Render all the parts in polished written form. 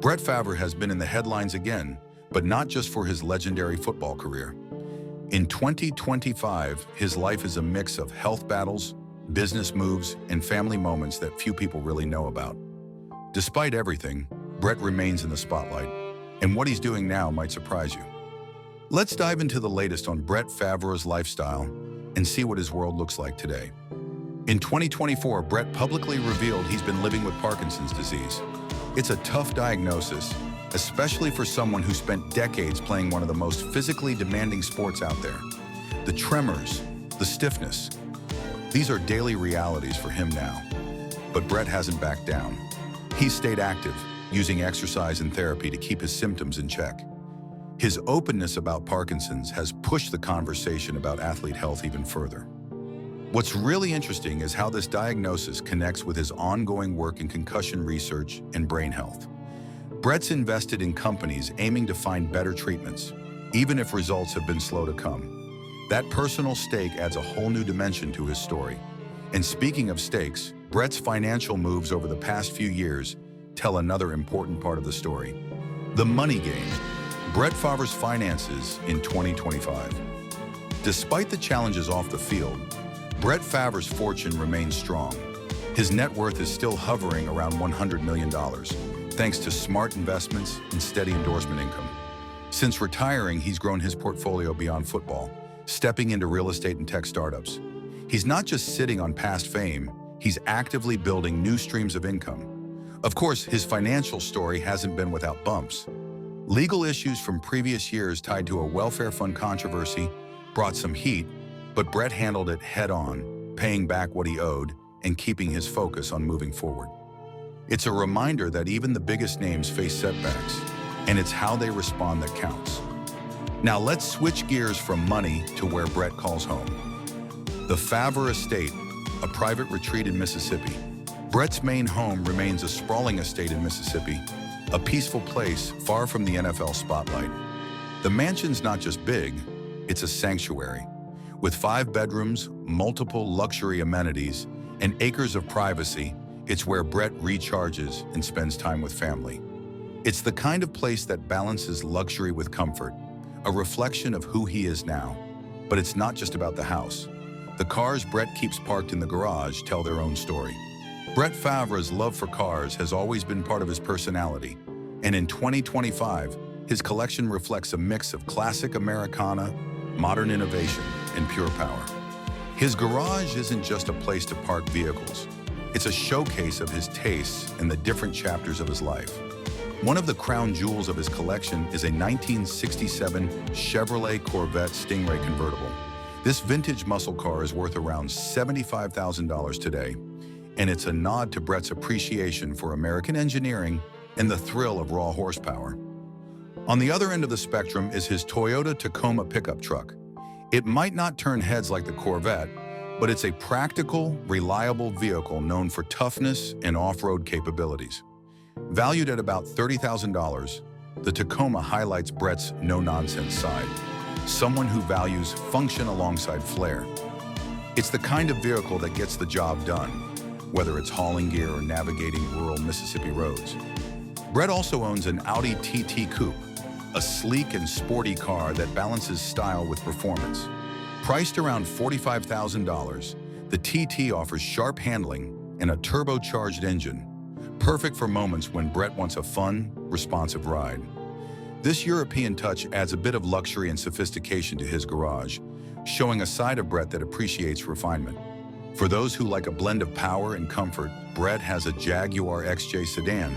Brett Favre has been in the headlines again, but not just for his legendary football career. In 2025, his life is a mix of health battles, business moves, and family moments that few people really know about. Despite everything, Brett remains in the spotlight, and what he's doing now might surprise you. Let's dive into the latest on Brett Favre's lifestyle and see what his world looks like today. In 2024, Brett publicly revealed he's been living with Parkinson's disease. It's a tough diagnosis, especially for someone who spent decades playing one of the most physically demanding sports out there. The tremors, the stiffness, these are daily realities for him now. But Brett hasn't backed down. He's stayed active, using exercise and therapy to keep his symptoms in check. His openness about Parkinson's has pushed the conversation about athlete health even further. What's really interesting is how this diagnosis connects with his ongoing work in concussion research and brain health. Brett's invested in companies aiming to find better treatments, even if results have been slow to come. That personal stake adds a whole new dimension to his story. And speaking of stakes, Brett's financial moves over the past few years tell another important part of the story. The money game. Brett Favre's finances in 2025. Despite the challenges off the field, Brett Favre's fortune remains strong. His net worth is still hovering around $100 million, thanks to smart investments and steady endorsement income. Since retiring, he's grown his portfolio beyond football, stepping into real estate and tech startups. He's not just sitting on past fame, he's actively building new streams of income. Of course, his financial story hasn't been without bumps. Legal issues from previous years tied to a welfare fund controversy brought some heat, but Brett handled it head-on, paying back what he owed and keeping his focus on moving forward. It's a reminder that even the biggest names face setbacks, and it's how they respond that counts. Now let's switch gears from money to where Brett calls home. The Favre estate, a private retreat in Mississippi. Brett's main home remains a sprawling estate in Mississippi, a peaceful place far from the NFL spotlight. The mansion's not just big, it's a sanctuary. With 5 bedrooms, multiple luxury amenities, and acres of privacy, it's where Brett recharges and spends time with family. It's the kind of place that balances luxury with comfort, a reflection of who he is now. But it's not just about the house. The cars Brett keeps parked in the garage tell their own story. Brett Favre's love for cars has always been part of his personality, and in 2025, his collection reflects a mix of classic Americana, modern innovation, and pure power. His garage isn't just a place to park vehicles. It's a showcase of his tastes and the different chapters of his life. One of the crown jewels of his collection is a 1967 Chevrolet Corvette Stingray convertible. This vintage muscle car is worth around $75,000 today, and it's a nod to Brett's appreciation for American engineering and the thrill of raw horsepower. On the other end of the spectrum is his Toyota Tacoma pickup truck. It might not turn heads like the Corvette, but it's a practical, reliable vehicle known for toughness and off-road capabilities. Valued at about $30,000, the Tacoma highlights Brett's no-nonsense side, someone who values function alongside flair. It's the kind of vehicle that gets the job done, whether it's hauling gear or navigating rural Mississippi roads. Brett also owns an Audi TT Coupe, a sleek and sporty car that balances style with performance. Priced around $45,000, the TT offers sharp handling and a turbocharged engine, perfect for moments when Brett wants a fun, responsive ride. This European touch adds a bit of luxury and sophistication to his garage, showing a side of Brett that appreciates refinement. For those who like a blend of power and comfort, Brett has a Jaguar XJ sedan,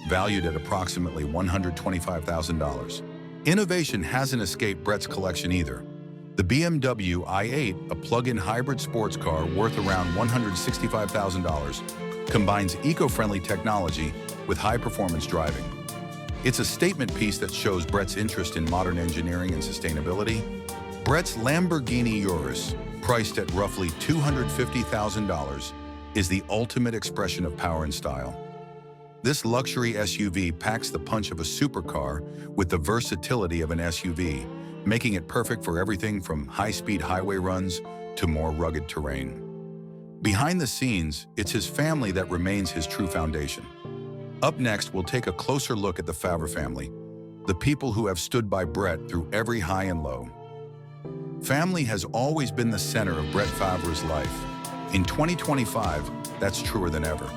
valued at approximately $125,000. Innovation hasn't escaped Brett's collection either. The BMW i8, a plug-in hybrid sports car worth around $165,000, combines eco-friendly technology with high-performance driving. It's a statement piece that shows Brett's interest in modern engineering and sustainability. Brett's Lamborghini Urus, priced at roughly $250,000, is the ultimate expression of power and style. This luxury SUV packs the punch of a supercar with the versatility of an SUV, making it perfect for everything from high-speed highway runs to more rugged terrain. Behind the scenes, it's his family that remains his true foundation. Up next, we'll take a closer look at the Favre family, the people who have stood by Brett through every high and low. Family has always been the center of Brett Favre's life. In 2025, that's truer than ever.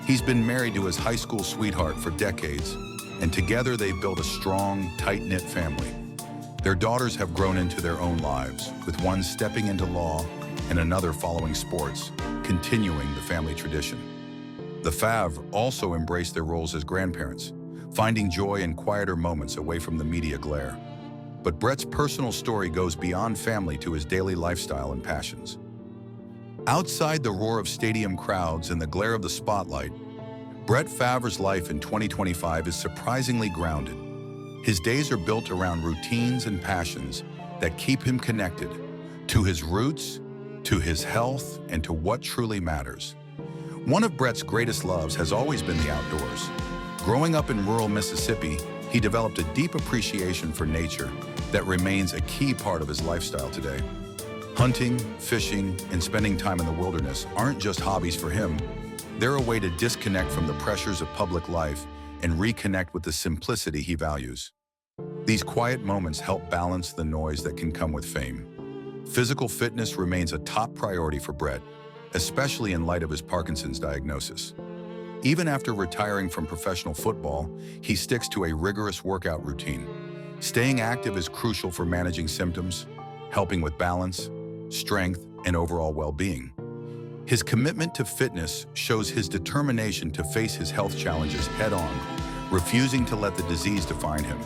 He's been married to his high school sweetheart for decades, and together they've built a strong, tight-knit family. Their daughters have grown into their own lives, with one stepping into law and another following sports, continuing the family tradition. The Favre also embraced their roles as grandparents, finding joy in quieter moments away from the media glare. But Brett's personal story goes beyond family to his daily lifestyle and passions. Outside the roar of stadium crowds and the glare of the spotlight, Brett Favre's life in 2025 is surprisingly grounded. His days are built around routines and passions that keep him connected to his roots, to his health, and to what truly matters. One of Brett's greatest loves has always been the outdoors. Growing up in rural Mississippi, he developed a deep appreciation for nature that remains a key part of his lifestyle today. Hunting, fishing, and spending time in the wilderness aren't just hobbies for him. They're a way to disconnect from the pressures of public life and reconnect with the simplicity he values. These quiet moments help balance the noise that can come with fame. Physical fitness remains a top priority for Brett, especially in light of his Parkinson's diagnosis. Even after retiring from professional football, he sticks to a rigorous workout routine. Staying active is crucial for managing symptoms, helping with balance, strength, and overall well-being. His commitment to fitness shows his determination to face his health challenges head-on, refusing to let the disease define him.